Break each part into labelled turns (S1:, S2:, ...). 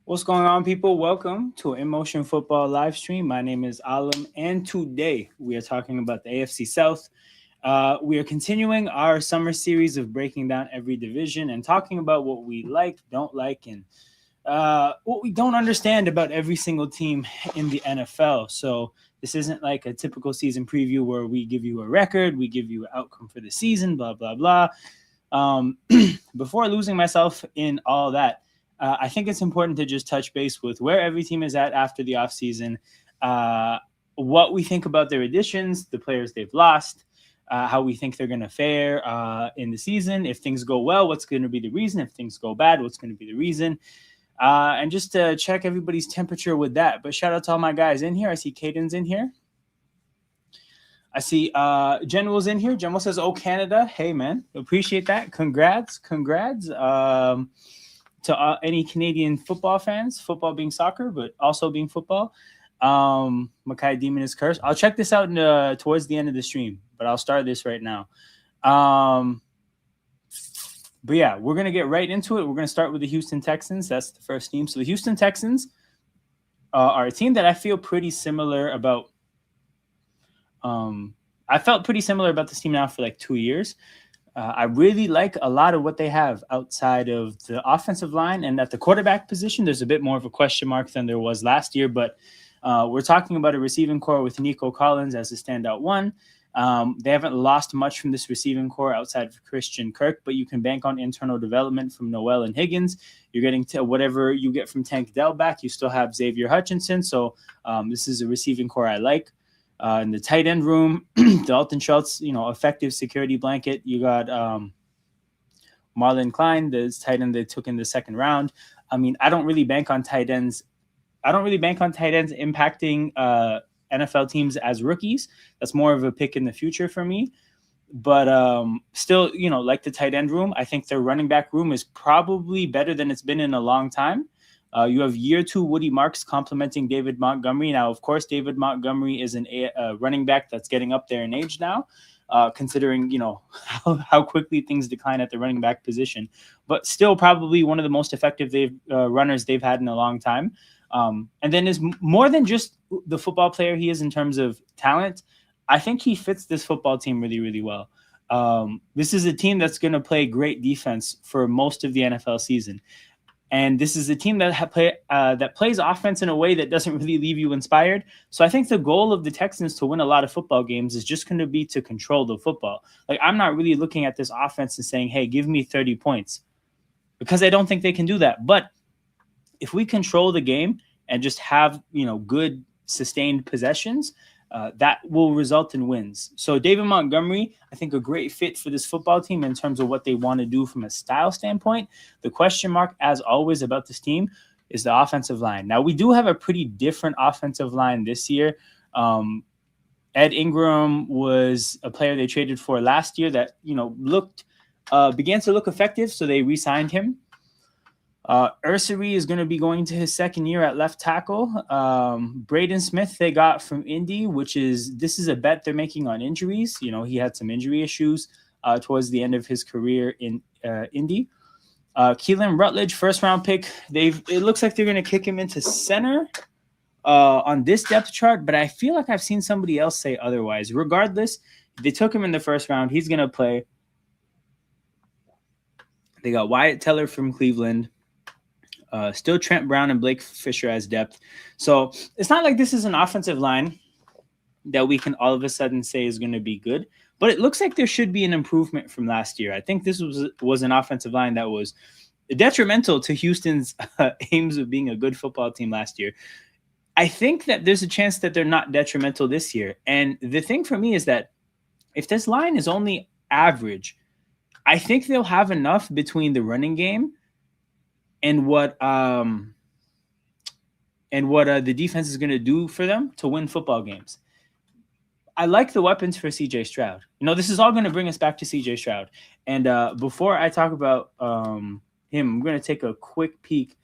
S1: What's going on, people? Welcome to an In Motion Football live stream. My name is Alam, and today we are talking about the AFC South. We are continuing our summer series of breaking down every division and talking about what we like, don't like, and what we don't understand about every single team in the NFL. So this isn't like a typical season preview where we give you a record, we give you an outcome for the season, blah, blah, blah. Um, Before losing myself in all that, I think it's important to just touch base with where every team is at after the offseason, what we think about their additions, the players they've lost, how we think they're going to fare in the season. If things go well, what's going to be the reason? If things go bad, what's going to be the reason? And just to check everybody's temperature with that. But shout out to all my guys in here. I see Caden's in here. I see General's in here. General says, "Oh, Canada. Hey, man. Appreciate that. Congrats. To any Canadian football fans, football being soccer, but also being football. Mackay Demon is cursed. I'll check this out towards the end of the stream, but I'll start this right now. But yeah, we're going to get right into it. We're going to start with the Houston Texans. That's the first team. So the Houston Texans are a team that I feel pretty similar about. I felt pretty similar about this team now for like 2 years. I really like a lot of what they have outside of the offensive line, and at the quarterback position, there's a bit more of a question mark than there was last year. But we're talking about a receiving core with Nico Collins as a standout one. They haven't lost much from this receiving core outside of Christian Kirk, but you can bank on internal development from Noel and Higgins. You're getting to whatever you get from Tank Dell back. You still have Xavier Hutchinson. So this is a receiving core I like. In the tight end room, Dalton Schultz, effective security blanket. You got Marlon Klein, the tight end they took in the second round. I mean, I don't really bank on tight ends. Impacting NFL teams as rookies. That's more of a pick in the future for me. But still, like the tight end room, I think their running back room is probably better than it's been in a long time. You have year 2 Woody Marks complementing David Montgomery. Now, of course, David Montgomery is a running back that's getting up there in age now, considering, how quickly things decline at the running back position. But still probably one of the most effective runners they've had in a long time. And then is more than just the football player he is in terms of talent. I think he fits this football team really, really well. This is a team that's going to play great defense for most of the NFL season. And this is a team that plays offense in a way that doesn't really leave you inspired. So I think the goal of the Texans to win a lot of football games is just going to be to control the football. Like, I'm not really looking at this offense and saying, hey, give me 30 points, because I don't think they can do that. But if we control the game and just have, good sustained possessions, that will result in wins. So David Montgomery, I think a great fit for this football team in terms of what they want to do from a style standpoint. The question mark, as always, about this team is the offensive line. Now, we do have a pretty different offensive line this year. Ed Ingram was a player they traded for last year that, began to look effective, so they re-signed him. Ursary is going to be going to his second year at left tackle. Braden Smith they got from Indy, this is a bet they're making on injuries. He had some injury issues towards the end of his career in Indy. Keelan Rutledge, first round pick. It looks like they're going to kick him into center on this depth chart, but I feel like I've seen somebody else say otherwise. Regardless, they took him in the first round. He's going to play. They got Wyatt Teller from Cleveland. Still Trent Brown and Blake Fisher as depth. So it's not like this is an offensive line that we can all of a sudden say is going to be good, but it looks like there should be an improvement from last year. I think this was an offensive line that was detrimental to Houston's aims of being a good football team last year. I think that there's a chance that they're not detrimental this year. And the thing for me is that if this line is only average, I think they'll have enough between the running game and what the defense is going to do for them to win football games. I like the weapons for C.J. Stroud. This is all going to bring us back to C.J. Stroud. And before I talk about him, I'm going to take a quick peek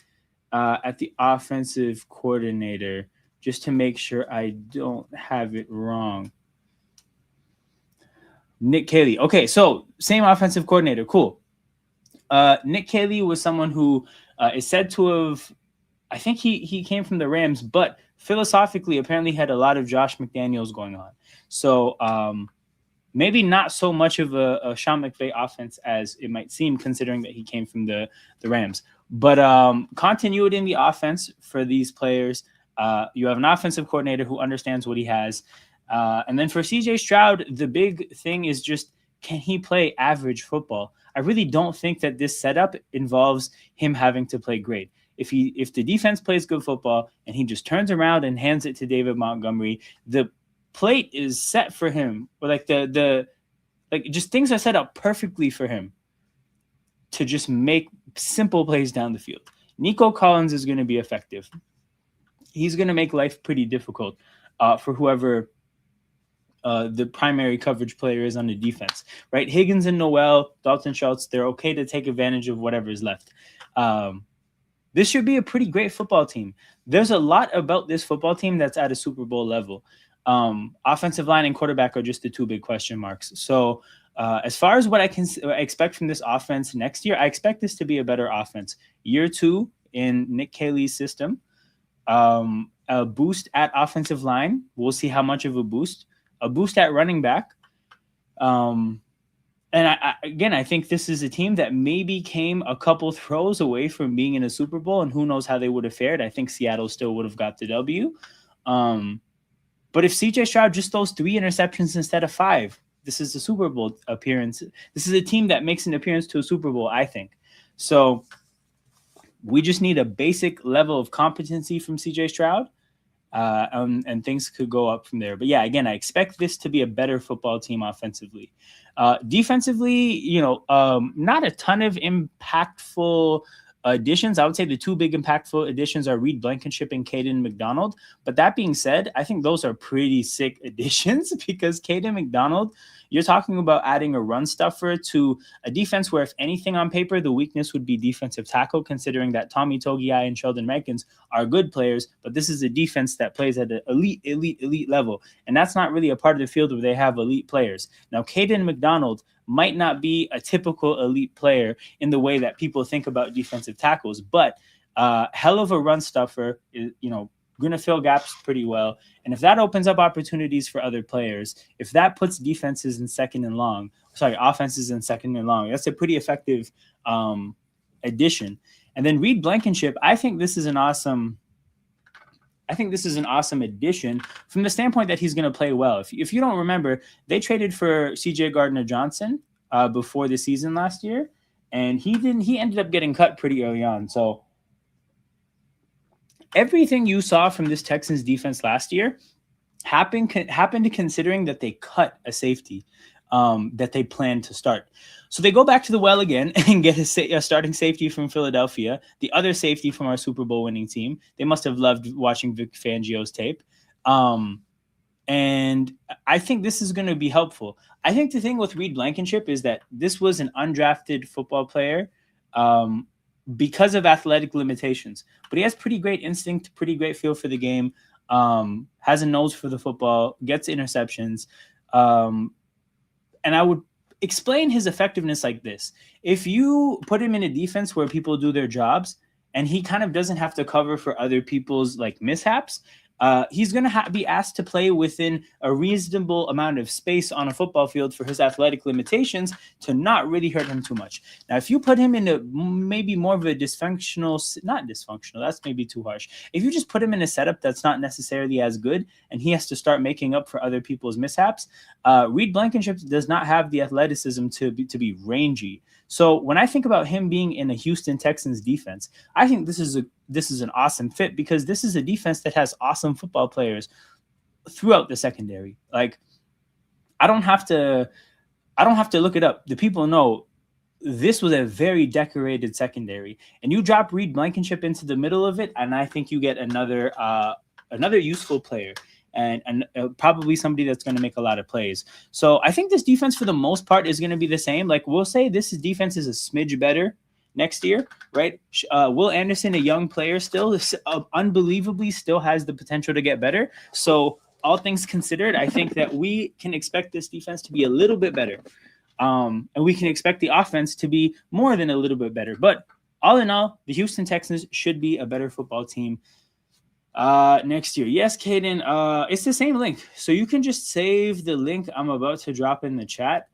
S1: at the offensive coordinator just to make sure I don't have it wrong. Nick Caley. Okay, so same offensive coordinator. Cool. Nick Caley was someone who is said to have I think he came from the Rams, but philosophically, apparently had a lot of Josh McDaniels going on. So maybe not so much of a Sean McVay offense as it might seem, considering that he came from the Rams. But continuity in the offense for these players. You have an offensive coordinator who understands what he has. And then for CJ Stroud, the big thing is just, can he play average football? I really don't think that this setup involves him having to play great. If the defense plays good football and he just turns around and hands it to David Montgomery, the plate is set for him. Or like just things are set up perfectly for him to just make simple plays down the field. Nico Collins is going to be effective. He's going to make life pretty difficult for whoever the primary coverage player is on the defense, right? Higgins and Noel, Dalton Schultz, they're okay to take advantage of whatever is left. This should be a pretty great football team. There's a lot about this football team that's at a Super Bowl level. Offensive line and quarterback are just the two big question marks. So as far as what I can expect from this offense next year, I expect this to be a better offense. Year 2 in Nick Caley's system, a boost at offensive line. We'll see how much of a boost at running back. And I think this is a team that maybe came a couple throws away from being in a Super Bowl, and who knows how they would have fared. I think Seattle still would have got the W. But if CJ Stroud just throws 3 interceptions instead of 5, this is a Super Bowl appearance. This is a team that makes an appearance to a Super Bowl, I think. So we just need a basic level of competency from CJ Stroud. And things could go up from there. But yeah, again, I expect this to be a better football team offensively. Defensively, not a ton of impactful additions. I would say the 2 big impactful additions are Reed Blankenship and Caden McDonald. But that being said, I think those are pretty sick additions because Caden McDonald, you're talking about adding a run stuffer to a defense where, if anything on paper, the weakness would be defensive tackle, considering that Tommy Togiai and Sheldon Rankins are good players, but this is a defense that plays at an elite level. And that's not really a part of the field where they have elite players. Now, Caden McDonald might not be a typical elite player in the way that people think about defensive tackles, but hell of a run stuffer, going to fill gaps pretty well. And if that opens up opportunities for other players, if that puts offenses in second and long, that's a pretty effective addition. And then Reed Blankenship, I think this is an awesome addition from the standpoint that he's going to play well. If you don't remember, they traded for CJ Gardner-Johnson before the season last year, and he ended up getting cut pretty early on. So everything you saw from this Texans defense last year happened considering that they cut a safety that they planned to start. So they go back to the well again and get a starting safety from Philadelphia, the other safety from our Super Bowl winning team. They must have loved watching Vic Fangio's tape. And I think this is going to be helpful. I think the thing with Reed Blankenship is that this was an undrafted football player because of athletic limitations. But he has pretty great instinct, pretty great feel for the game, has a nose for the football, gets interceptions. And I would explain his effectiveness like this. If you put him in a defense where people do their jobs and he kind of doesn't have to cover for other people's mishaps, he's going to be asked to play within a reasonable amount of space on a football field for his athletic limitations to not really hurt him too much. Now, if you put him in maybe more of a not dysfunctional, that's maybe too harsh. If you just put him in a setup that's not necessarily as good and he has to start making up for other people's mishaps, Reed Blankenship does not have the athleticism to be rangy. So when I think about him being in a Houston Texans defense, I think this is an awesome fit because this is a defense that has awesome football players throughout the secondary. I don't have to look it up. The people know this was a very decorated secondary, and you drop Reed Blankenship into the middle of it, and I think you get another useful player. And probably somebody that's going to make a lot of plays. So I think this defense, for the most part, is going to be the same. We'll say this defense is a smidge better next year, right? Will Anderson, a young player still, unbelievably still has the potential to get better. So all things considered, I think that we can expect this defense to be a little bit better. And we can expect the offense to be more than a little bit better. But all in all, the Houston Texans should be a better football team next year. Yes, Caden, it's the same link, so you can just save the link I'm about to drop in the chat.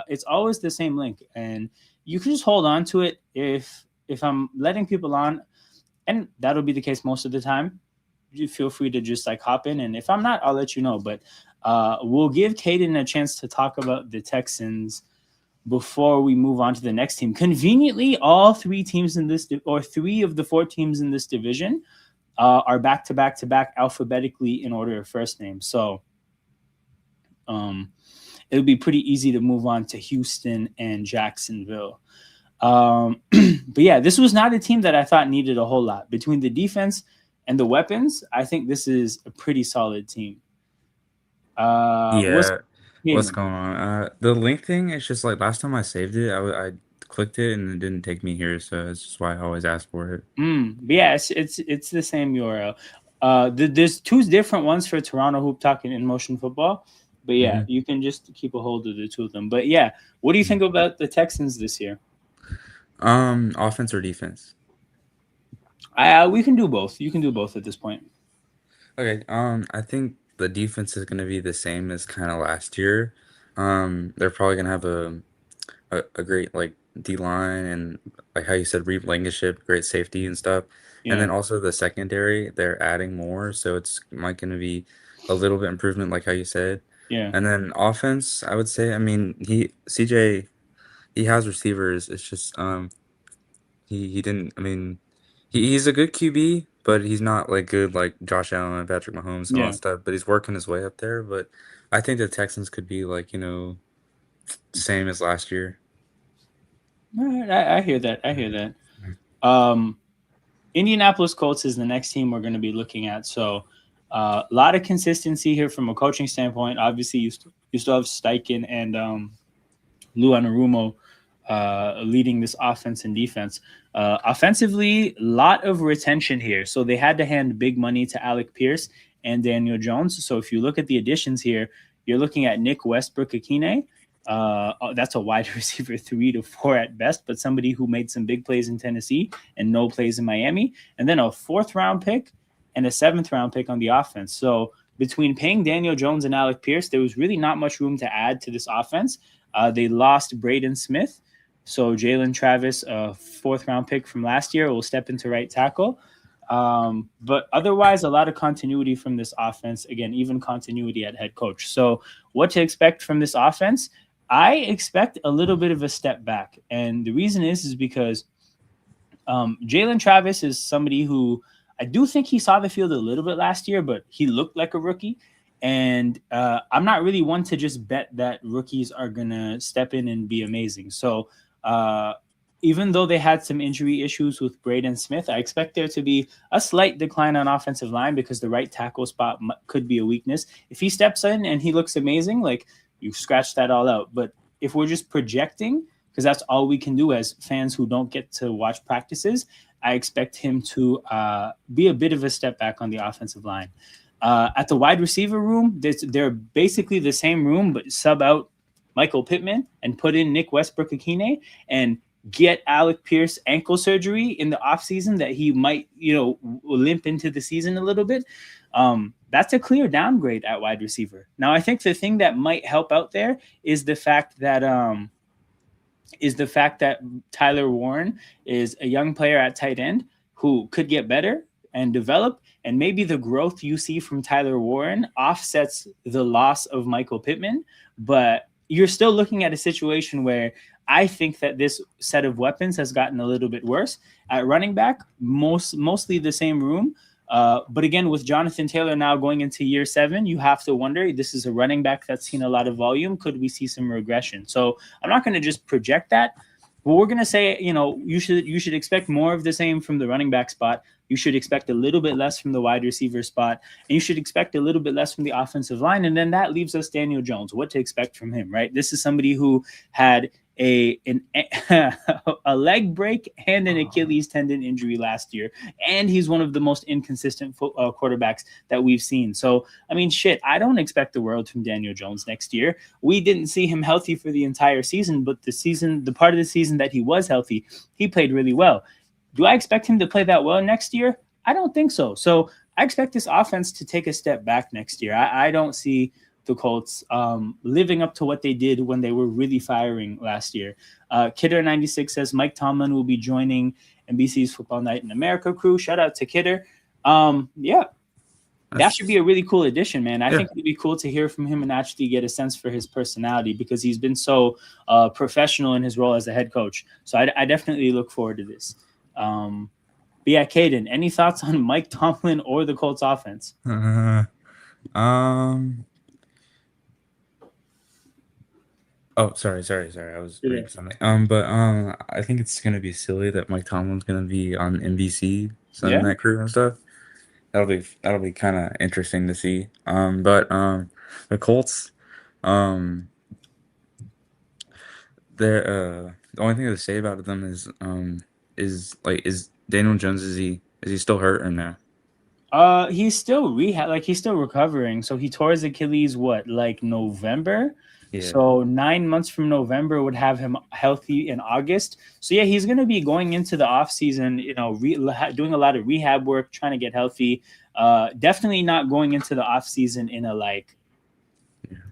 S1: It's always the same link, and you can just hold on to it if I'm letting people on, and that'll be the case most of the time. You feel free to just like hop in, and if I'm not, I'll let you know. But we'll give Caden a chance to talk about the Texans before we move on to the next team. Conveniently, all three teams in this, or three of the four teams in this division, are back to back to back alphabetically in order of first name. So it'll be pretty easy to move on to Houston and Jacksonville. But yeah, this was not a team that I thought needed a whole lot. Between the defense and the weapons, I think this is a pretty solid team.
S2: What's going on? The link thing, it's just like last time I saved it, I clicked it and it didn't take me here, so that's just why I always ask for it.
S1: But yeah, it's the same URL. There's two different ones for Toronto Hoop Talk and In Motion Football, but yeah, you can just keep a hold of the two of them. But yeah, what do you think about the Texans this year?
S2: Offense or defense?
S1: We can do both. You can do both at this point.
S2: Okay. I think the defense is going to be the same as kind of last year. They're probably going to have a great like D line and like how you said, Reed Blankenship, great safety and stuff.
S1: Yeah.
S2: And then also the secondary, they're adding more, so it's might going to be a little bit improvement, like how you said.
S1: Yeah.
S2: And then offense, I would say, I mean, CJ, he has receivers. It's just he didn't. I mean, he's a good QB, but he's not like good like Josh Allen and Patrick Mahomes and all
S1: Yeah.
S2: that stuff. But he's working his way up there. But I think the Texans could be like same as last year.
S1: All right, I hear that. I hear that. Indianapolis Colts is the next team we're going to be looking at. So a lot of consistency here from a coaching standpoint. Obviously, you still have Steichen and Lou Anarumo leading this offense and defense. Offensively, a lot of retention here. So they had to hand big money to Alec Pierce and Daniel Jones. So if you look at the additions here, you're looking at Nick Westbrook-Akine. That's a wide receiver 3 to 4 at best, but somebody who made some big plays in Tennessee and no plays in Miami. And then a 4th-round pick and a 7th-round pick on the offense. So between paying Daniel Jones and Alec Pierce, there was really not much room to add to this offense. They lost Braden Smith. So Jalen Travis, a 4th-round pick from last year, will step into right tackle. But otherwise, a lot of continuity from this offense. Again, even continuity at head coach. So what to expect from this offense? I expect a little bit of a step back. And the reason is because Jalen Travis is somebody who I do think he saw the field a little bit last year, but he looked like a rookie. And I'm not really one to just bet that rookies are going to step in and be amazing. So even though they had some injury issues with Braden Smith, I expect there to be a slight decline on offensive line because the right tackle spot could be a weakness. If he steps in and he looks amazing, like you scratch that all out. But if we're just projecting, because that's all we can do as fans who don't get to watch practices, I expect him to be a bit of a step back on the offensive line. At the wide receiver room, they're basically the same room, but sub out Michael Pittman and put in Nick Westbrook-Akine and get Alec Pierce ankle surgery in the offseason that he might, limp into the season a little bit. That's a clear downgrade at wide receiver. Now, I think the thing that might help out there is the fact that Tyler Warren is a young player at tight end who could get better and develop. And maybe the growth you see from Tyler Warren offsets the loss of Michael Pittman. But you're still looking at a situation where I think that this set of weapons has gotten a little bit worse. At running back, mostly the same room. But again, with Jonathan Taylor now going into year 7, you have to wonder, this is a running back that's seen a lot of volume. Could we see some regression? So I'm not going to just project that. But we're going to say, you should expect more of the same from the running back spot. You should expect a little bit less from the wide receiver spot. And you should expect a little bit less from the offensive line. And then that leaves us Daniel Jones. What to expect from him, right? This is somebody who had a leg break and an Achilles tendon injury last year, and he's one of the most inconsistent quarterbacks that we've seen. So, I mean, I don't expect the world from Daniel Jones next year. We didn't see him healthy for the entire season, but the part of the season that he was healthy, he played really well. Do I expect him to play that well next year? I don't think so. So I expect this offense to take a step back next year. I don't see the Colts living up to what they did when they were really firing last year. Kidder96 says Mike Tomlin will be joining NBC's Football Night in America crew. Shout out to Kidder. Yeah, that should be a really cool addition, man. I think it'd be cool to hear from him and actually get a sense for his personality because he's been so professional in his role as a head coach. So I definitely look forward to this. But yeah, Caden, any thoughts on Mike Tomlin or the Colts offense?
S2: Oh, sorry. I was reading something. But I think it's gonna be silly that Mike Tomlin's gonna be on NBC Sunday Night Crew and stuff. That'll be kind of interesting to see. But the Colts, they're the only thing to say about them is Daniel Jones, is he still hurt or no?
S1: He's still he's still recovering. So he tore his Achilles November. Yeah. So 9 months from November would have him healthy in August. So yeah, he's going to be going into the off season, doing a lot of rehab work, trying to get healthy. Definitely not going into the off season in a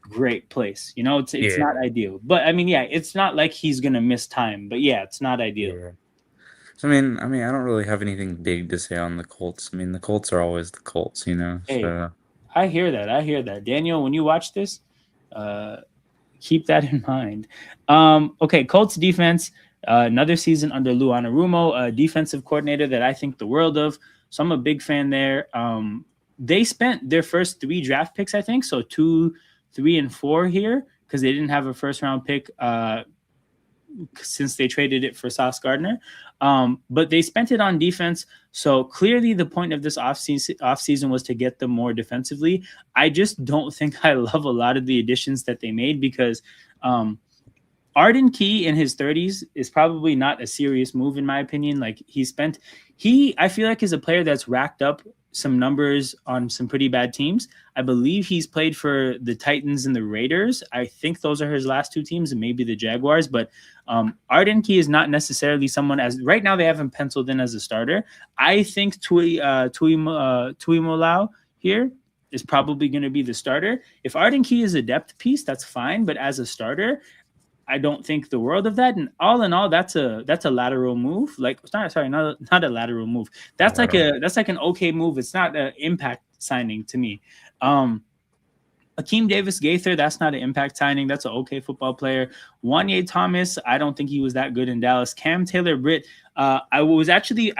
S1: great place. It's not ideal. But I mean, yeah, it's not like he's going to miss time. But yeah, it's not ideal.
S2: Yeah. So I mean, I don't really have anything big to say on the Colts. I mean, the Colts are always the Colts,
S1: Hey,
S2: so.
S1: I hear that. Daniel, when you watch this, keep that in mind. Okay, Colts defense, another season under Lou Anarumo, a defensive coordinator that I think the world of. So I'm a big fan there. They spent their first 3 draft picks, I think, so 2, 3, and 4 here because they didn't have a first-round pick since they traded it for Sauce Gardner. But they spent it on defense. So clearly the point of this offseason was to get them more defensively. I just don't think I love a lot of the additions that they made because Arden Key in his 30s is probably not a serious move, in my opinion. I feel like is a player that's racked up some numbers on some pretty bad teams. I believe he's played for the Titans and the Raiders. I think those are his last 2 teams and maybe the Jaguars. But Arden Key is not necessarily someone right now they have him penciled in as a starter. I think Tuimoloau here is probably going to be the starter. If Arden Key is a depth piece, that's fine. But as a starter, I don't think the world of that. And all in all, that's a lateral move. Not a lateral move. That's like an okay move. It's not an impact signing to me. Akeem Davis-Gaither, that's not an impact signing. That's an okay football player. Wanye Thomas, I don't think he was that good in Dallas. Cam Taylor-Britt, I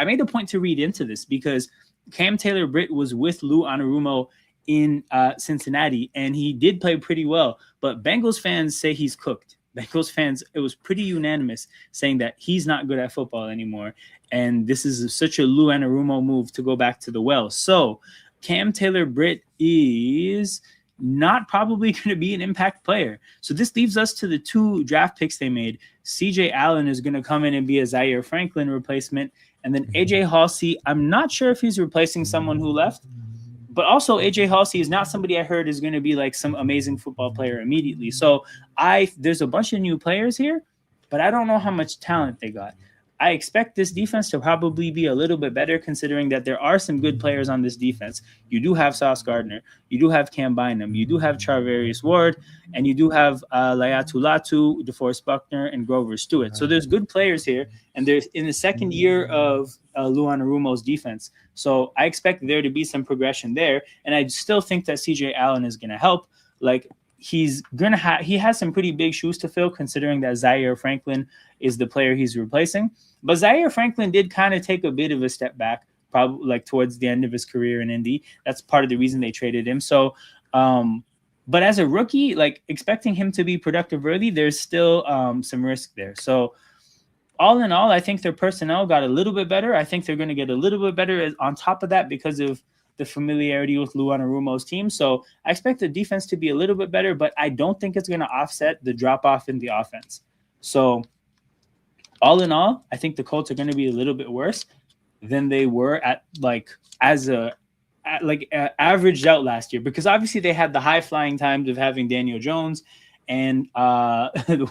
S1: made a point to read into this because Cam Taylor-Britt was with Lou Anarumo in Cincinnati, and he did play pretty well. But Bengals fans say he's cooked. Bengals fans, it was pretty unanimous saying that he's not good at football anymore. And this is such a Lou Anarumo move to go back to the well. So Cam Taylor-Britt is not probably going to be an impact player. So this leaves us to the 2 draft picks they made. CJ Allen is going to come in and be a Zaire Franklin replacement. And then AJ Halsey, I'm not sure if he's replacing someone who left. But also, AJ Halsey is not somebody I heard is going to be like some amazing football player immediately. So there's a bunch of new players here, but I don't know how much talent they got. I expect this defense to probably be a little bit better considering that there are some good players on this defense. You do have Sauce Gardner. You do have Cam Bynum. You do have Charvarius Ward. And you do have Laiatu Latu, DeForest Buckner, and Grover Stewart. So there's good players here. And there's in the second year of Lou Anarumo's defense. So I expect there to be some progression there. And I still think that CJ Allen is going to help. He has some pretty big shoes to fill considering that Zaire Franklin is the player he's replacing. But Zaire Franklin did kind of take a bit of a step back, probably towards the end of his career in Indy. That's part of the reason they traded him. So, but as a rookie, expecting him to be productive early, there's still some risk there. So all in all, I think their personnel got a little bit better. I think they're going to get a little bit better on top of that because of the familiarity with Lou Anarumo's team. So I expect the defense to be a little bit better, but I don't think it's going to offset the drop-off in the offense. So all in all, I think the Colts are going to be a little bit worse than they were averaged out last year, because obviously they had the high-flying times of having Daniel Jones and the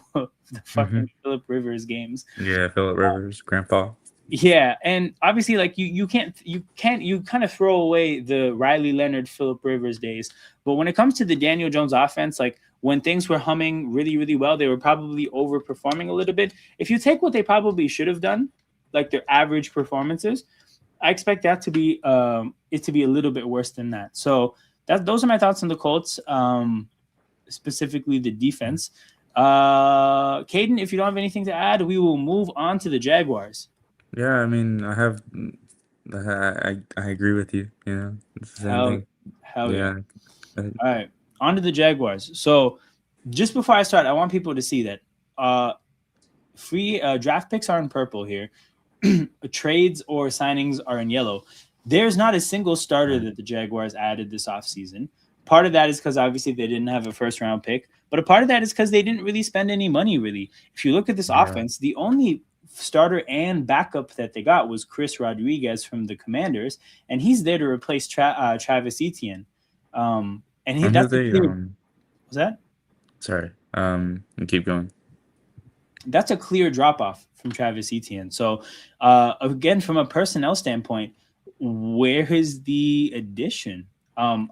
S1: fucking Phillip Rivers games.
S2: Yeah, Phillip Rivers, grandpa.
S1: Yeah, and obviously, like you kind of throw away the Riley Leonard, Philip Rivers days. But when it comes to the Daniel Jones offense, like when things were humming really, really well, they were probably overperforming a little bit. If you take what they probably should have done, like their average performances, I expect that to be it to be a little bit worse than that. So those are my thoughts on the Colts, specifically the defense. Caden, if you don't have anything to add, we will move on to the Jaguars.
S2: Yeah, I mean, I agree with you. You know, it's the same
S1: Hell,
S2: thing.
S1: hell yeah.
S2: Yeah. Uh,
S1: All right, on to the Jaguars. So, just before I start, I want people to see that free draft picks are in purple here. Trades or signings are in yellow. There's not a single starter that the Jaguars added this offseason. Part of that is because obviously they didn't have a first round pick, but a part of that is because they didn't really spend any money, really. If you look at this
S2: Yeah.
S1: offense, the only starter and backup that they got was Chris Rodriguez from the Commanders, and he's there to replace Travis Etienne. And
S2: And who
S1: that's a
S2: they
S1: clear. Was that?
S2: sorry. And keep going.
S1: That's a clear drop off from Travis Etienne. So, again, from a personnel standpoint, where is the addition?
S2: Hmm.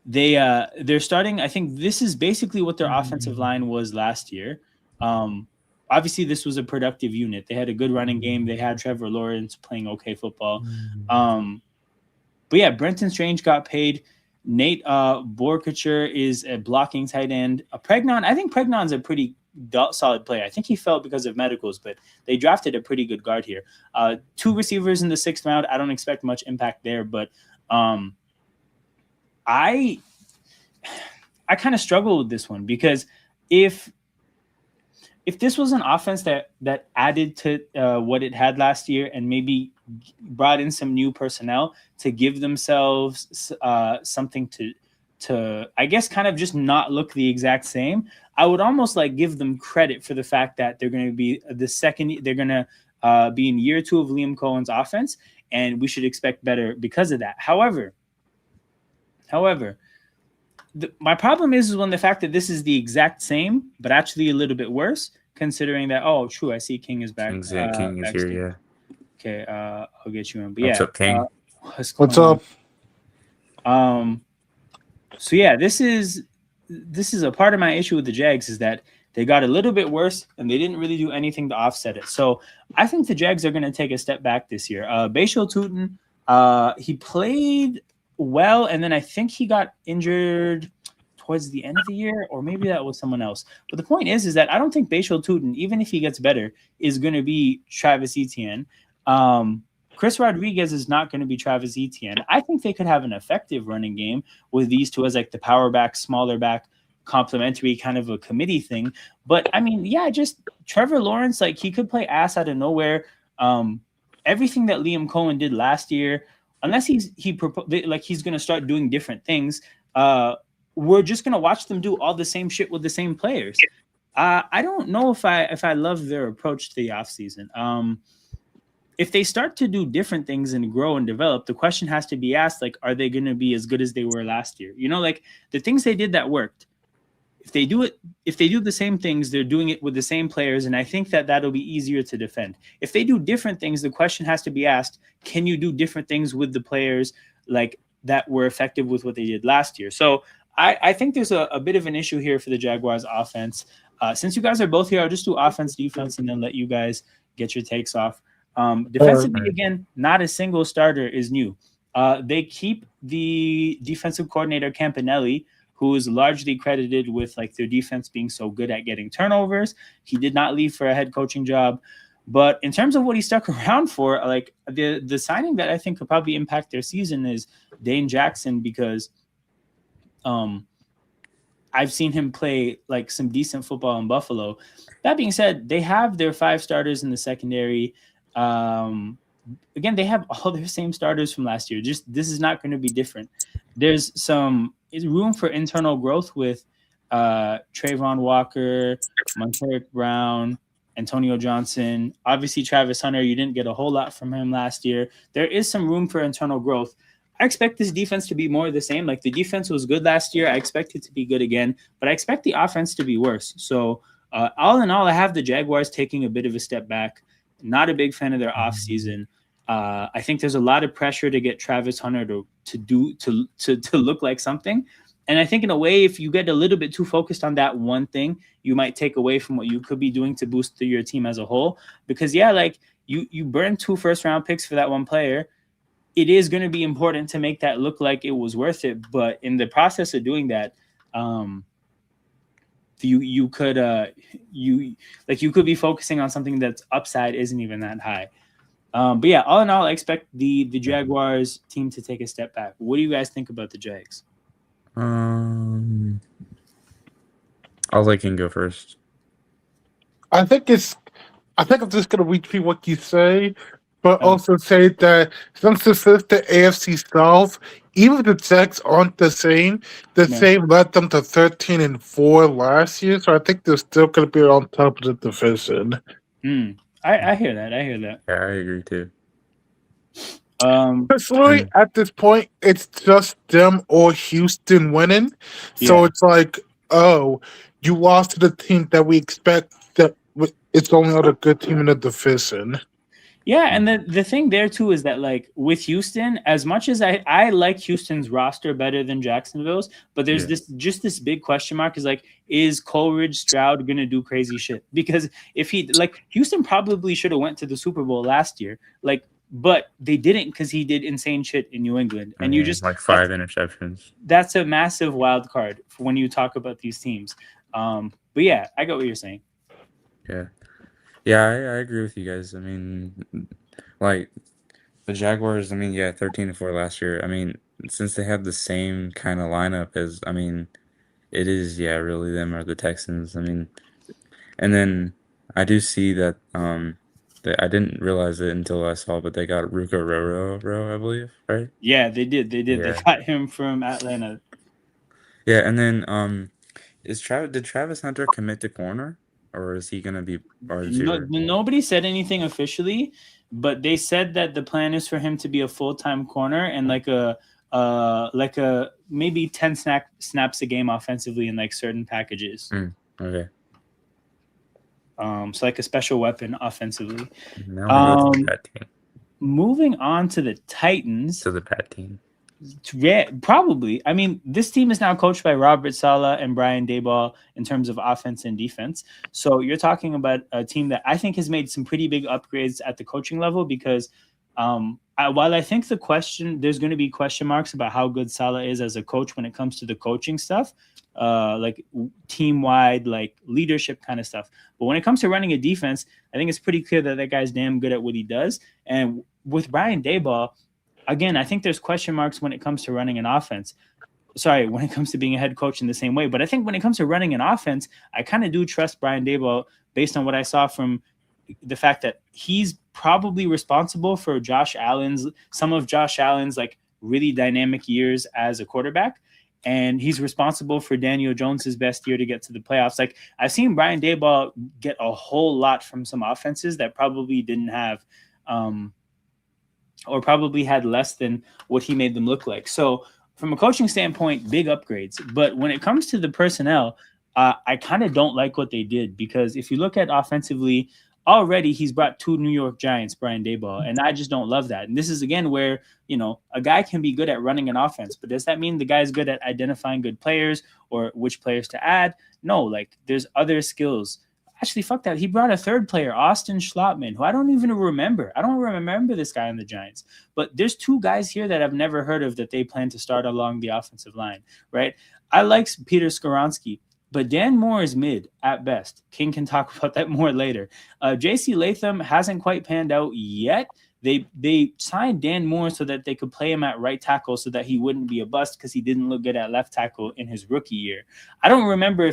S1: They're starting. I think this is basically what their offensive line was last year. Obviously, this was a productive unit. They had a good running game. They had Trevor Lawrence playing okay football. But yeah, Brenton Strange got paid. Nate Borkacher is a blocking tight end. Pregnon, I think Pregnon's a pretty solid player. I think he fell because of medicals, but they drafted a pretty good guard here. Two receivers in the 6th round. I don't expect much impact there, but I kind of struggle with this one because if this was an offense that added to what it had last year and maybe brought in some new personnel to give themselves something to I guess kind of just not look the exact same, I would almost like give them credit for the fact that they're going to be they're going to be in year 2 of Liam Cohen's offense, and we should expect better because of that. However, my problem is when the fact that this is the exact same, but actually a little bit worse, considering that, oh, true, I see King is back.
S2: King is here, yeah.
S1: Okay, I'll get you in. But
S2: What's
S1: yeah,
S2: up, King?
S3: What's up?
S1: So yeah, this is a part of my issue with the Jags is that they got a little bit worse and they didn't really do anything to offset it. So I think the Jags are going to take a step back this year. Bashal Tutin, he played well, and then I think he got injured towards the end of the year, or maybe that was someone else. But the point is that I don't think Bashal Tutin, even if he gets better, is going to be Travis Etienne. Chris Rodriguez is not going to be Travis Etienne. I think they could have an effective running game with these two as like the power back, smaller back, complementary kind of a committee thing. But I mean, yeah, just Trevor Lawrence, like he could play ass out of nowhere. Everything that Liam Cohen did last year, unless he's going to start doing different things, we're just going to watch them do all the same shit with the same players. I don't know if I love their approach to the offseason. If they start to do different things and grow and develop, the question has to be asked, like, are they going to be as good as they were last year? You know, like the things they did that worked. If they do the same things, they're doing it with the same players, and I think that that'll be easier to defend. If they do different things, the question has to be asked, can you do different things with the players like that were effective with what they did last year? So I think there's a bit of an issue here for the Jaguars offense. Since you guys are both here, I'll just do offense, defense, and then let you guys get your takes off. Defensively, again, not a single starter is new. They keep the defensive coordinator Campanelli, who is largely credited with like their defense being so good at getting turnovers. He did not leave for a head coaching job. But in terms of what he stuck around for, like the signing that I think could probably impact their season is Dane Jackson, because I've seen him play like some decent football in Buffalo. That being said, they have their 5 starters in the secondary. Again, they have all their same starters from last year. Just this is not going to be different. There's some room for internal growth with Trayvon Walker, Monteric Brown, Antonio Johnson. Obviously, Travis Hunter, you didn't get a whole lot from him last year. There is some room for internal growth. I expect this defense to be more of the same. Like the defense was good last year. I expect it to be good again, but I expect the offense to be worse. So all in all, I have the Jaguars taking a bit of a step back. Not a big fan of their offseason. I think there's a lot of pressure to get Travis Hunter to look like something. And I think in a way, if you get a little bit too focused on that one thing, you might take away from what you could be doing to boost your team as a whole. Because like you burned 2 first-round picks for that one player. It is going to be important to make that look like it was worth it. But in the process of doing that, you could be focusing on something that's upside isn't even that high. But yeah, all in all, I expect the Jaguars team to take a step back. What do you guys think about the Jags?
S2: I'll let King go first.
S3: I think I'm just gonna repeat what you say, but also say that since this is the AFC South, even if the Jags aren't the same led them to 13-4 last year. So I think they're still gonna be on top of the division.
S1: I hear that.
S2: Yeah, I agree too.
S3: Personally, at this point, it's just them or Houston winning. So it's like, oh, you lost to the team that we expect that it's the only other good team in the division.
S1: Yeah, and the thing there too is that like with Houston, as much as I like Houston's roster better than Jacksonville's, but there's this big question mark is like, is Coleridge Stroud gonna do crazy shit? Because if he Houston probably should have went to the Super Bowl last year, but they didn't because he did insane shit in New England, and you just
S2: 5 interceptions.
S1: That's a massive wild card for when you talk about these teams. But yeah, I get what you're saying.
S2: Yeah, I agree with you guys. I mean, the Jaguars, 13-4 last year. I mean, since they have the same kind of lineup as, it is, really them or the Texans. And then I do see that, I didn't realize it until I saw, but they got Ruka Roro, I believe, right?
S1: Yeah, they did.
S2: Yeah.
S1: They got him from Atlanta.
S2: Yeah, and then did Travis Hunter commit to corner? Or is he going to be receiver?
S1: Nobody said anything officially, but they said that the plan is for him to be a full-time corner and like a maybe 10 snaps a game offensively in like certain packages.
S2: Okay.
S1: So like a special weapon offensively.
S2: Now we go to the Pat team.
S1: Moving on to the Titans.
S2: To the Pat team.
S1: Yeah, probably. I mean, this team is now coached by Robert Saleh and Brian Daboll in terms of offense and defense. So you're talking about a team that I think has made some pretty big upgrades at the coaching level because while I think there's going to be question marks about how good Saleh is as a coach when it comes to the coaching stuff, like team-wide, like leadership kind of stuff. But when it comes to running a defense, I think it's pretty clear that guy's damn good at what he does. And with Brian Daboll, again, I think there's question marks when it comes to running an offense. Sorry, when it comes to being a head coach in the same way. But I think when it comes to running an offense, I kind of do trust Brian Daboll based on what I saw from the fact that he's probably responsible for some of Josh Allen's like really dynamic years as a quarterback. And he's responsible for Daniel Jones's best year to get to the playoffs. Like I've seen Brian Daboll get a whole lot from some offenses that probably didn't have or probably had less than what he made them look like. So from a coaching standpoint, big upgrades. But when it comes to the personnel, I kind of don't like what they did because if you look at offensively, already he's brought 2 New York Giants, Brian Daboll, and I just don't love that. And this is, again, where, a guy can be good at running an offense, but does that mean the guy's good at identifying good players or which players to add? No, like there's other skills. Actually, fuck that. He brought a third player, Austin Schlottman, who I don't even remember. I don't remember this guy on the Giants. But there's 2 guys here that I've never heard of that they plan to start along the offensive line, right? I like Peter Skoronski, but Dan Moore is mid at best. King can talk about that more later. J.C. Latham hasn't quite panned out yet. They signed Dan Moore so that they could play him at right tackle so that he wouldn't be a bust because he didn't look good at left tackle in his rookie year. I don't remember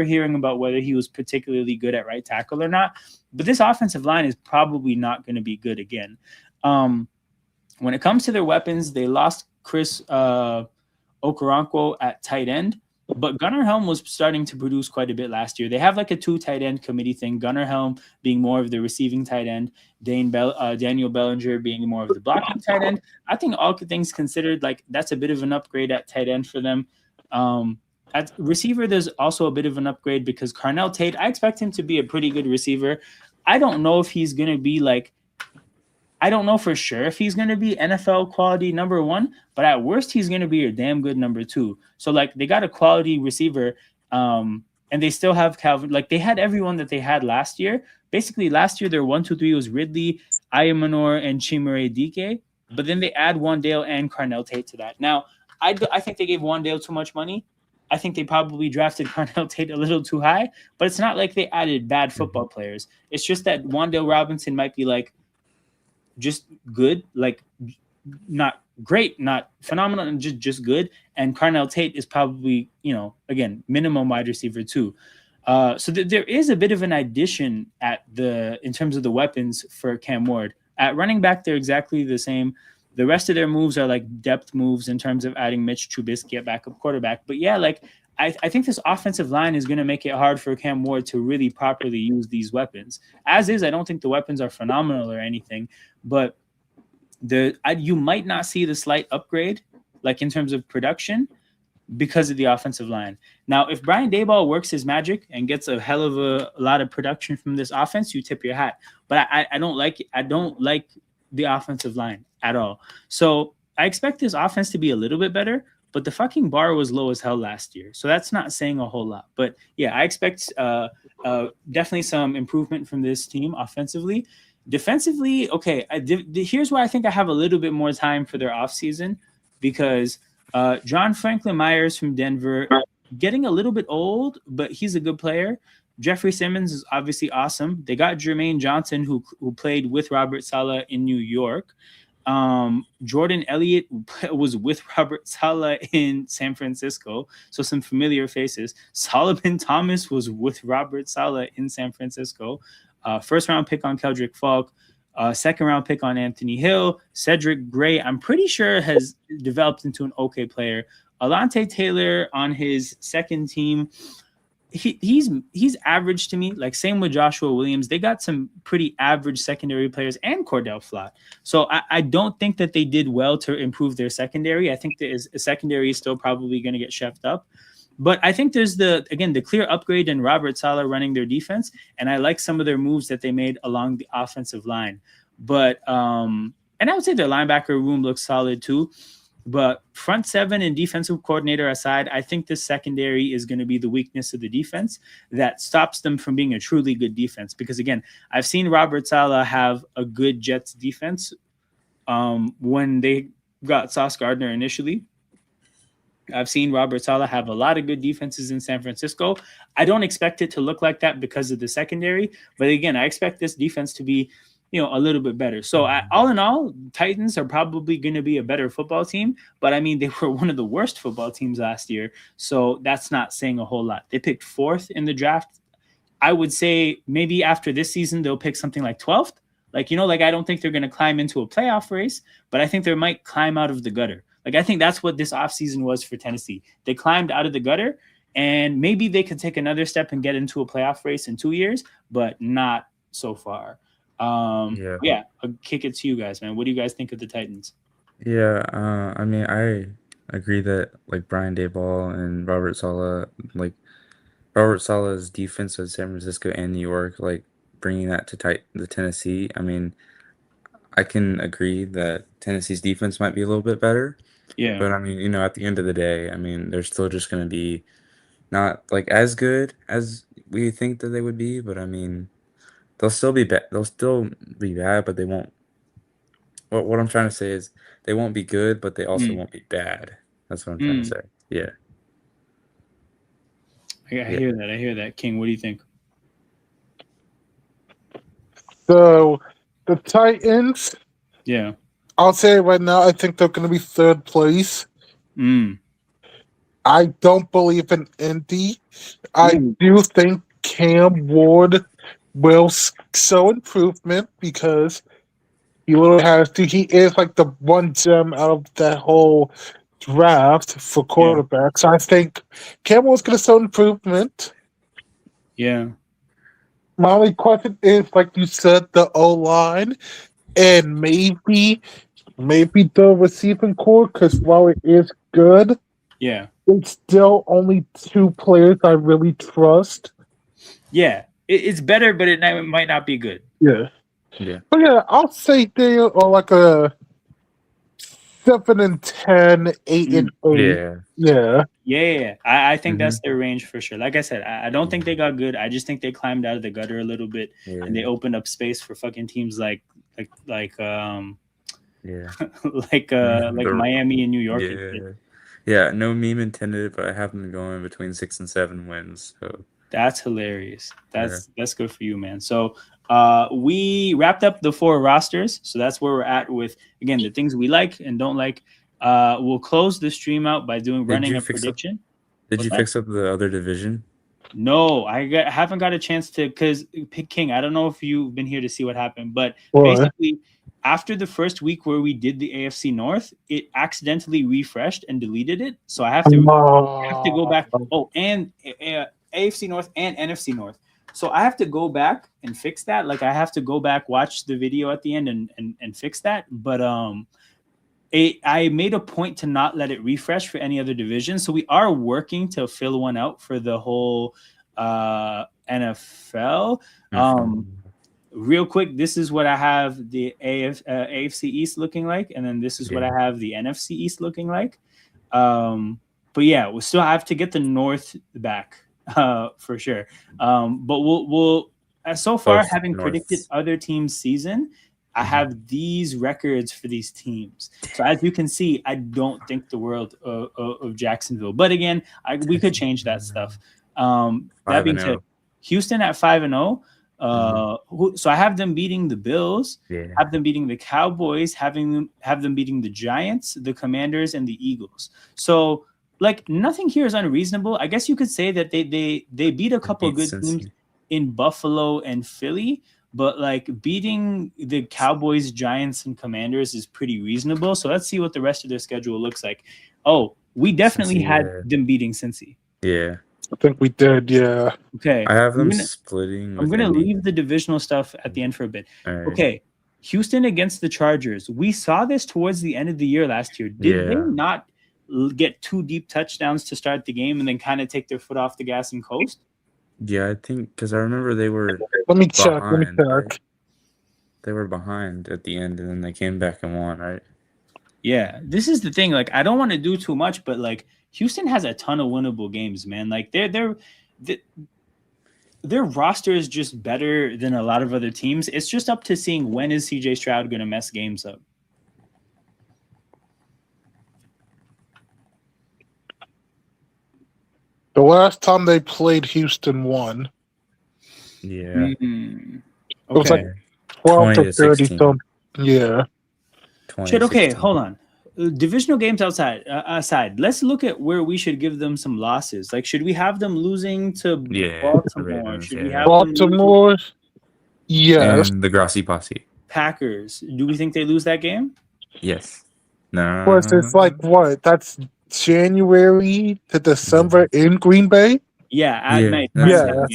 S1: hearing about whether he was particularly good at right tackle or not, but this offensive line is probably not going to be good again. When it comes to their weapons, they lost Chris Okoronkwo at tight end. But Gunnar Helm was starting to produce quite a bit last year. They have like a 2 tight end committee thing. Gunnar Helm being more of the receiving tight end, Daniel Bellinger being more of the blocking tight end. I think all things considered, like that's a bit of an upgrade at tight end for them. At receiver, there's also a bit of an upgrade because Carnell Tate, I expect him to be a pretty good receiver. I don't know if he's gonna be like. I don't know for sure if he's going to be NFL quality number one, but at worst, he's going to be a damn good number two. So, like, they got a quality receiver, and they still have Calvin. Like, they had everyone that they had last year. Basically, last year, their 1, 2, 3 was Ridley, Ayamanor, and Chimere Dike. But then they add Wandale and Carnell Tate to that. Now, I think they gave Wandale too much money. I think they probably drafted Carnell Tate a little too high, but it's not like they added bad football players. It's just that Wandale Robinson might be like, just good, like not great, not phenomenal, and just good. And Carnell Tate is probably, again, minimum wide receiver too. So there is a bit of an addition in terms of the weapons for Cam Ward. At running back, they're exactly the same. The rest of their moves are like depth moves in terms of adding Mitch Trubisky at backup quarterback. But yeah, like I think this offensive line is going to make it hard for Cam Ward to really properly use these weapons. As is, I don't think the weapons are phenomenal or anything, but you might not see the slight upgrade, like in terms of production, because of the offensive line. Now, if Brian Daboll works his magic and gets a hell of a lot of production from this offense, you tip your hat. But I don't like the offensive line at all. So I expect this offense to be a little bit better, but the fucking bar was low as hell last year. So that's not saying a whole lot. But yeah, I expect definitely some improvement from this team offensively. Defensively, okay, here's where I think I have a little bit more time for their offseason, because John Franklin Myers from Denver, getting a little bit old, but he's a good player. Jeffrey Simmons is obviously awesome. They got Jermaine Johnson, who played with Robert Saleh in New York. Jordan Elliott was with Robert Saleh in San Francisco, so some familiar faces. Solomon Thomas was with Robert Saleh in San Francisco. First round pick on Keldrick Falk, second round pick on Anthony Hill. Cedric Gray, I'm pretty sure, has developed into an okay player. Alante Taylor on his second team. He's average to me. Like, same with Joshua Williams. They got some pretty average secondary players, and Cordell Flott. So I don't think that they did well to improve their secondary. I think the secondary is still probably going to get chefed up. But I think there's the clear upgrade in Robert Saleh running their defense, and I like some of their moves that they made along the offensive line. But and I would say their linebacker room looks solid too. But front seven and defensive coordinator aside, I think this secondary is going to be the weakness of the defense that stops them from being a truly good defense. Because, again, I've seen Robert Saleh have a good Jets defense when they got Sauce Gardner initially. I've seen Robert Saleh have a lot of good defenses in San Francisco. I don't expect it to look like that because of the secondary. But, again, I expect this defense to be a little bit better. So all in all, Titans are probably going to be a better football team, but I mean, they were one of the worst football teams last year. So that's not saying a whole lot. They picked 4th in the draft. I would say maybe after this season, they'll pick something like 12th. I don't think they're going to climb into a playoff race, but I think they might climb out of the gutter. I think that's what this offseason was for Tennessee. They climbed out of the gutter, and maybe they could take another step and get into a playoff race in 2 years, but not so far. I'll kick it to you guys, man. What do you guys think of the Titans?
S2: I mean, I agree that Brian Daboll and Robert Saleh's defense of San Francisco and New York, bringing that to the Tennessee. I mean, I can agree that Tennessee's defense might be a little bit better.
S1: Yeah.
S2: But I mean, at the end of the day, I mean, they're still just going to be not as good as we think that they would be. But I mean, they'll still be bad. They'll still be bad, but they won't. What I'm trying to say is they won't be good, but they also won't be bad. That's what I'm trying to say. Yeah.
S1: I hear that. King, what do you think?
S3: So the Titans.
S1: Yeah.
S3: I'll say right now, I think they're going to be 3rd place. I don't believe in Indy. I do think Cam Ward will show improvement because he literally has to. He is the one gem out of that whole draft for quarterbacks. Yeah. I think Cam Ward's going to show improvement.
S1: Yeah.
S3: My only question is, like you said, the O-line and maybe the receiving core, because while it is good, it's still only 2 players I really trust.
S1: Yeah. it's better, but it might not be good.
S3: Yeah.
S2: Yeah.
S3: But yeah, I'll say they are like a 7-10, 8-8.
S2: Yeah.
S3: Yeah.
S1: Yeah. I think
S2: Mm-hmm.
S1: that's their range for sure. Like I said, I don't think they got good. I just think they climbed out of the gutter a little bit, and they
S2: Yeah.
S1: opened up space for fucking teams like
S2: Yeah.
S1: like Miami and New York and shit.
S2: Yeah. Yeah. No meme intended, but I have them going between 6 and 7 wins. So
S1: That's hilarious.
S2: yeah.
S1: That's good for you, man. So we wrapped up the 4 rosters. So that's where we're at with, again, the things we like and don't like. We'll close the stream out by running a prediction.
S2: Did
S1: What's
S2: you
S1: that?
S2: fix up the other division?
S1: No, haven't got a chance to, because King, I don't know if you've been here to see what happened, but
S3: What?
S1: basically after the first week where we did the AFC North, it accidentally refreshed and deleted it. So I have to go back. Oh, and AFC North and NFC North. So I have to go back and fix that. Like I have to go back, watch the video at the end and fix that. But I made a point to not let it refresh for any other division. So we are working to fill one out for the whole NFL. Real quick, this is what I have the AFC East looking like, and then this is what I have the NFC East looking like. But yeah, we'll still have to get the North back for sure. But we'll so far,
S2: Both
S1: having
S2: Norths.
S1: predicted other teams' season, I have these records for these teams. So as you can see, I don't think the world of Jacksonville. But again, we could change that stuff. That being said, Houston at 5-0. So I have them beating the Bills, have them beating the Cowboys, have them beating the Giants, the Commanders, and the Eagles. So like nothing here is unreasonable. I guess you could say that they beat a couple of good teams in Buffalo and Philly, but like beating the Cowboys, Giants, and Commanders is pretty reasonable. So let's see what the rest of their schedule looks like. Oh, we definitely had them beating Cincy.
S2: Yeah.
S3: I think we did, yeah.
S2: Okay. I have them splitting.
S1: I'm going to leave the divisional stuff at the end for a bit.
S2: Right.
S1: Okay. Houston against the Chargers. We saw this towards the end of the year last year. Did they not get 2 deep touchdowns to start the game and then kind of take their foot off the gas and coast?
S2: Yeah, I think because I remember they were.
S3: Let me check.
S2: Right? They were behind at the end, and then they came back and won, right?
S1: Yeah, this is the thing. Like, I don't want to do too much, but like Houston has a ton of winnable games, man. Like their roster is just better than a lot of other teams. It's just up to seeing when is CJ Stroud going to mess games up.
S3: The last time they played, Houston won.
S2: Yeah.
S1: Okay.
S3: It was like 12 to 30 something. Yeah.
S1: Shit, okay, hold on. Divisional games aside, let's look at where we should give them some losses. Like, should we have them losing to Baltimore? Should we have
S3: Baltimore? Yes.
S2: And the Grassy Posse.
S1: Packers. Do we think they lose that game?
S2: Yes. No.
S3: Of course, it's like what? That's January to December in Green Bay?
S1: Yeah, at night.
S3: Yeah.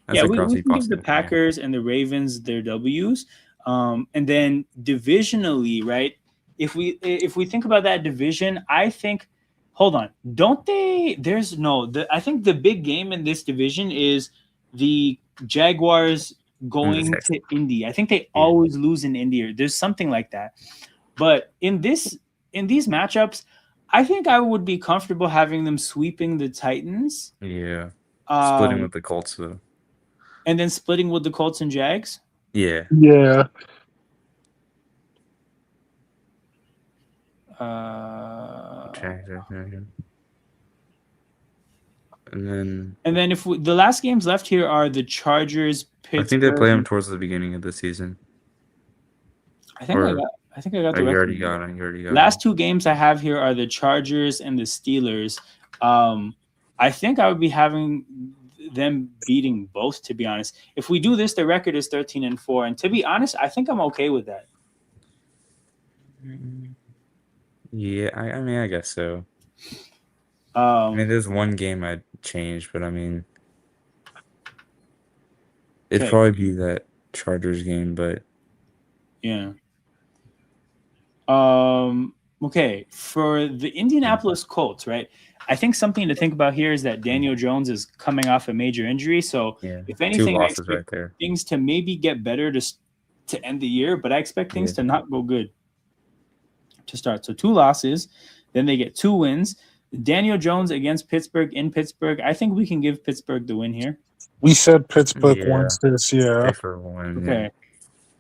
S1: We can give the Packers and the Ravens their W's. And then divisionally, right? If we think about that division, I think, hold on, don't they? I think the big game in this division is the Jaguars going to Indy. I think they always lose in Indy, or there's something like that. But in these matchups, I think I would be comfortable having them sweeping the Titans.
S2: Yeah. Splitting with the Colts, though.
S1: And then splitting with the Colts and Jags?
S2: Yeah.
S3: Yeah.
S2: And
S1: then if the last games left here are the Chargers, Pittsburgh.
S2: I think they play them towards the beginning of the season.
S1: I think I got the
S2: you already got it.
S1: Last 2 games I have here are the Chargers and the Steelers. I think I would be having them beating both, to be honest. If we do this, the record is 13-4, and to be honest, I think I'm okay with that.
S2: Yeah, I mean, I guess so. I mean, there's one game I'd change, but I mean, it'd probably be that Chargers game, but
S1: yeah. Okay, for the Indianapolis Colts, right? I think something to think about here is that Daniel Jones is coming off a major injury. So,
S2: Yeah,
S1: if
S2: 2
S1: anything, I
S2: losses
S1: expect
S2: right there.
S1: things to maybe get better to end the year, but I expect things
S2: Yeah.
S1: to not go good to start. So, 2 losses, then they get 2 wins. Daniel Jones against Pittsburgh in Pittsburgh. I think we can give Pittsburgh the win here.
S3: We said Pittsburgh
S2: Yeah.
S3: wins this year.
S2: Safer one, yeah.
S1: Okay.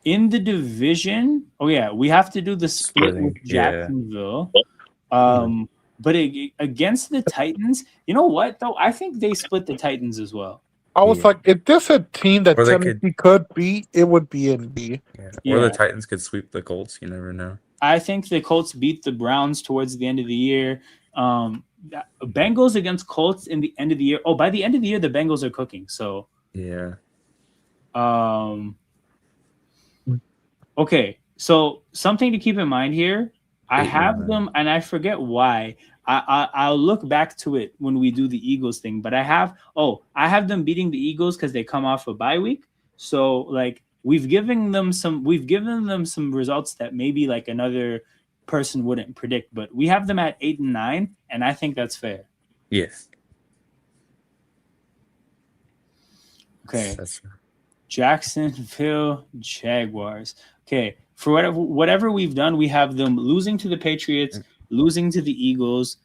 S1: In the division, oh yeah, we have to do the split with
S2: Splitting, yeah.
S1: Jacksonville. But against the Titans, you know what though? I think they split the Titans as well.
S3: I was
S2: Yeah.
S3: like, if there's a team that
S2: Or they
S3: Tennessee could beat, it would be Indy.
S2: Yeah. Or
S1: Yeah.
S2: the Titans could sweep the Colts. You never know.
S1: I think the Colts beat the Browns towards the end of the year. Bengals against Colts in the end of the year. Oh, by the end of the year, the Bengals are cooking. So
S2: Yeah.
S1: Okay, so something to keep in mind here. I
S2: 8 and
S1: have
S2: 9.
S1: them, and I forget why. I'll look back to it when we do the Eagles thing. But I have them beating the Eagles because they come off a bye week. So like we've given them some results that maybe like another person wouldn't predict. But we have them at 8 and 9, and I think that's fair.
S2: Yes.
S1: Okay.
S2: That's
S1: Jacksonville Jaguars. Okay, for whatever we've done, we have them losing to the Patriots, losing to the Eagles.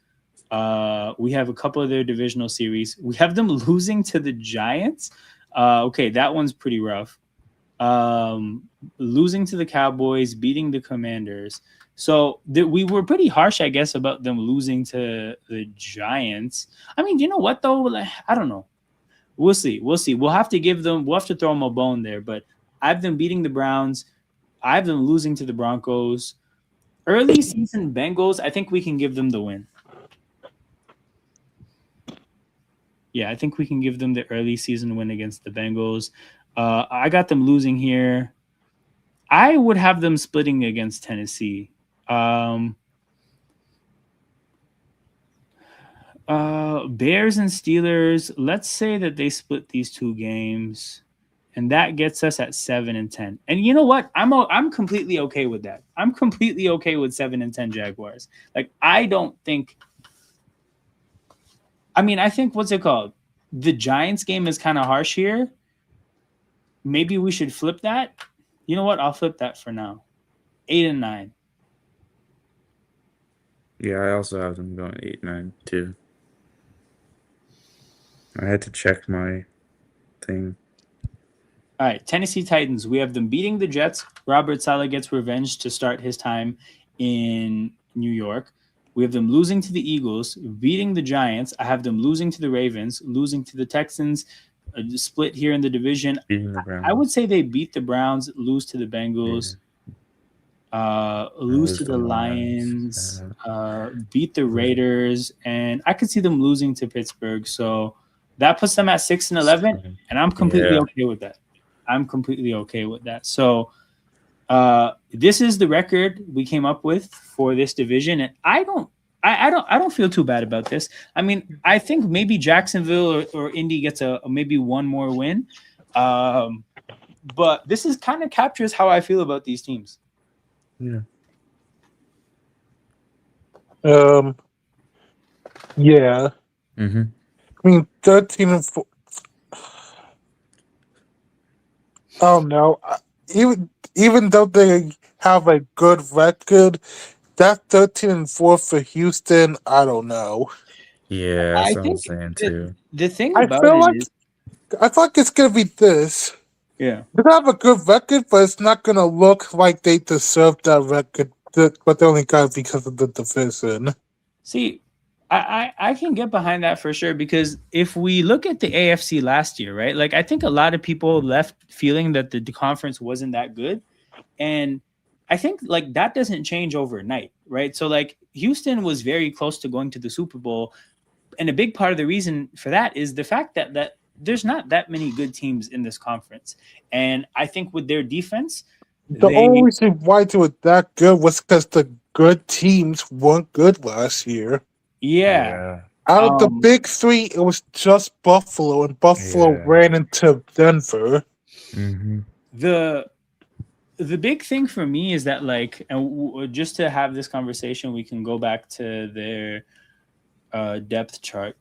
S1: We have a couple of their divisional series. We have them losing to the Giants. Okay, that one's pretty rough. Losing to the Cowboys, beating the Commanders. So we were pretty harsh, I guess, about them losing to the Giants. I mean, you know what though? Like, I don't know. We'll see. We'll have to throw them a bone there. But I have them beating the Browns. I have them losing to the Broncos. Early season Bengals, I think we can give them the win. Yeah, I think we can give them the early season win against the Bengals. I got them losing here. I would have them splitting against Tennessee. Bears and Steelers, let's say that they split these 2 games, and that gets us at 7 and 10. And you know what? I'm completely okay with that. I'm completely okay with 7 and 10 Jaguars. Like I think what's it called? The Giants game is kind of harsh here. Maybe we should flip that. You know what? I'll flip that for now. 8 and 9.
S2: Yeah, I also have them going 8-9 too. I had to check my thing.
S1: All right, Tennessee Titans. We have them beating the Jets. Robert Saleh gets revenge to start his time in New York. We have them losing to the Eagles, beating the Giants. I have them losing to the Ravens, losing to the Texans, a split here in the division.
S2: Beating the Browns.
S1: I would say they beat the Browns, lose to the Bengals, lose to the Lions, beat the Raiders, and I could see them losing to Pittsburgh. So that puts them at 6 and 11, and I'm completely okay with that. So this is the record we came up with for this division, and I don't feel too bad about this. I mean, I think maybe Jacksonville or Indy gets a maybe one more win, but this is kind of captures how I feel about these teams.
S2: Yeah.
S3: Yeah.
S2: Mm-hmm.
S3: I mean, 13 and 4. Oh no! Even though they have a good record, that 13 and 4 for Houston, I don't know.
S2: Yeah, that's what I'm saying too.
S1: The thing
S3: I
S1: about
S3: feel
S1: it
S3: like
S1: is,
S3: I feel like it's gonna be this.
S1: yeah,
S3: They have a good record, but it's not gonna look like they deserve that record. But they only got it because of the division.
S1: see, I can get behind that for sure, because if we look at the AFC last year, right? Like I think a lot of people left feeling that the conference wasn't that good. And I think like that doesn't change overnight, right? So like Houston was very close to going to the Super Bowl. And a big part of the reason for that is the fact that there's not that many good teams in this conference. And I think with their defense,
S3: the only reason why they were that good was because the good teams weren't good last year.
S1: Yeah.
S3: Out of the big 3, it was just Buffalo, and Buffalo ran into Denver.
S2: Mm-hmm.
S1: the big thing for me is that, like, and just to have this conversation, we can go back to their depth chart.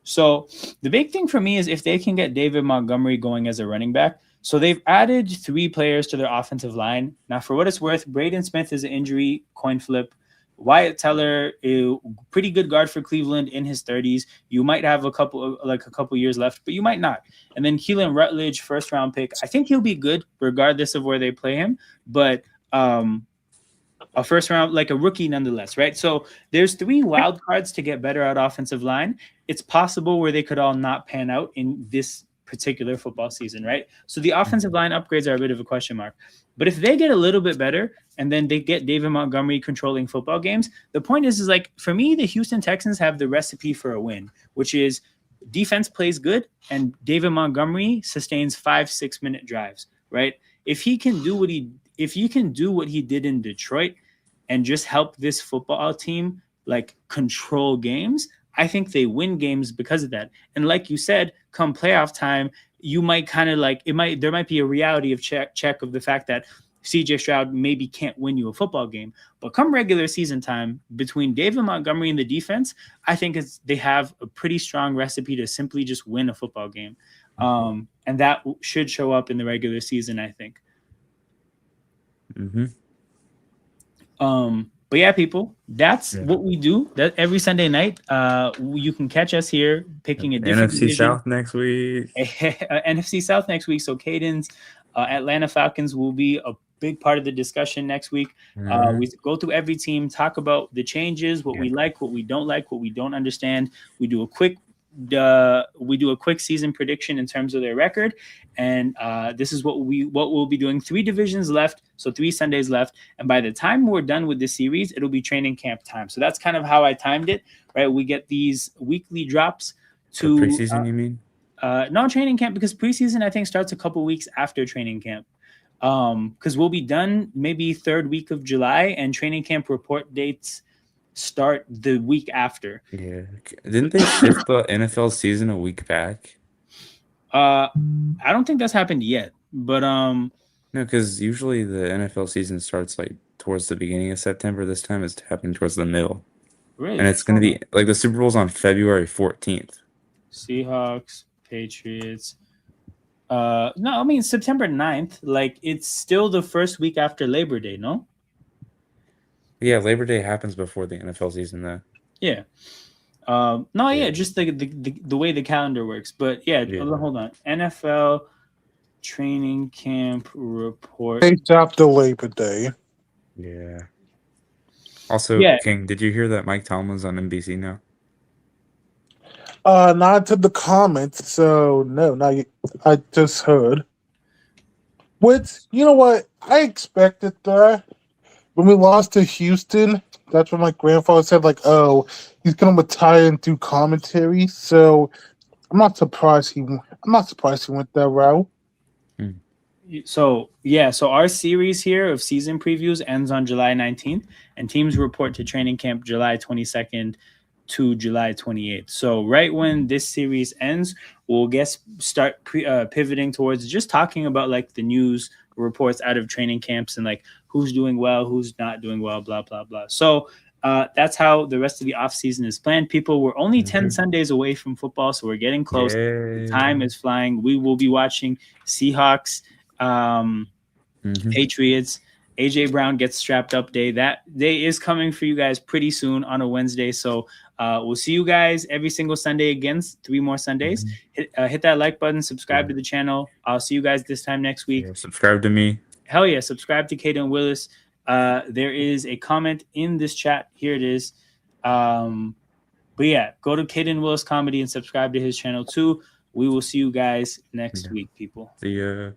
S1: So the big thing for me is if they can get David Montgomery going as a running back. So they've added 3 players to their offensive line. Now, for what it's worth, Braden Smith is an injury coin flip. Wyatt Teller, a pretty good guard for Cleveland in his 30s. You might have a couple years left, but you might not. And then Keelan Rutledge, first round pick. I think he'll be good regardless of where they play him, but a first round, like a rookie nonetheless, right? So there's 3 wild cards to get better at offensive line. It's possible where they could all not pan out in this particular football season, right? So the offensive line upgrades are a bit of a question mark. But if they get a little bit better and then they get David Montgomery controlling football games, the point is like, for me, the Houston Texans have the recipe for a win, which is defense plays good and David Montgomery sustains 5-6 minute drives, right? If he can do what he did in Detroit and just help this football team like control games, I think they win games because of that. And like you said, come playoff time, you might kind of like there might be a reality of check of the fact that CJ Stroud maybe can't win you a football game. But come regular season time, between David Montgomery and the defense, I think they have a pretty strong recipe to simply just win a football game. And that should show up in the regular season, I think.
S2: Mm-hmm.
S1: But yeah, people, that's what we do. That every Sunday night, you can catch us here picking a different
S2: NFC
S1: division.
S2: South next week.
S1: NFC South next week. So Caden's Atlanta Falcons will be a big part of the discussion next week. We go through every team, talk about the changes, what we like, what we don't like, what we don't understand. We do a quick season prediction in terms of their record, and this is what we'll be doing. 3 divisions left, so 3 Sundays left, and by the time we're done with this series, it'll be training camp time. So that's kind of how I timed it, right? We get these weekly drops to
S2: preseason. You mean?
S1: No, training camp, because preseason I think starts a couple weeks after training camp. Because we'll be done maybe 3rd week of July, and training camp report dates start the week after.
S2: Yeah. Didn't they shift the NFL season a week back?
S1: I don't think that's happened yet, but
S2: no, because usually the NFL season starts like towards the beginning of September. This time it's happening towards the middle.
S1: Really?
S2: And it's going to be like the Super Bowl's on February 14th.
S1: Seahawks, Patriots. No, I mean September 9th. Like, it's still the first week after Labor Day, no?
S2: Yeah, Labor Day happens before the NFL season, though.
S1: Yeah. Just the way the calendar works. But hold on. NFL training camp report.
S3: It's after Labor Day.
S2: Yeah. Also, King, did you hear that Mike Tomlin's on NBC now?
S3: Not to the comments, so no, I just heard. Which, you know what? I expected that. When we lost to Houston, that's when my grandfather said, like, oh, he's going to retire and do commentary. So I'm not surprised he went that route.
S1: So our series here of season previews ends on July 19th, and teams report to training camp July 22nd to July 28th. So right when this series ends, we'll start pivoting towards just talking about like the news reports out of training camps and like who's doing well, who's not doing well, blah, blah, blah. So that's how the rest of the offseason is planned. People, we're only 10 Sundays away from football, so we're getting close. The time is flying. We will be watching Seahawks, Patriots. AJ Brown gets strapped up day. That day is coming for you guys pretty soon on a Wednesday. So we'll see you guys every single Sunday again, 3 more Sundays. Hit that like button, subscribe to the channel. I'll see you guys this time next week.
S2: Yeah, subscribe to me.
S1: Hell yeah, subscribe to Caden Willis. There is a comment in this chat. Here it is. But yeah, go to Caden Willis Comedy and subscribe to his channel too. We will see you guys next week, people.
S2: See ya.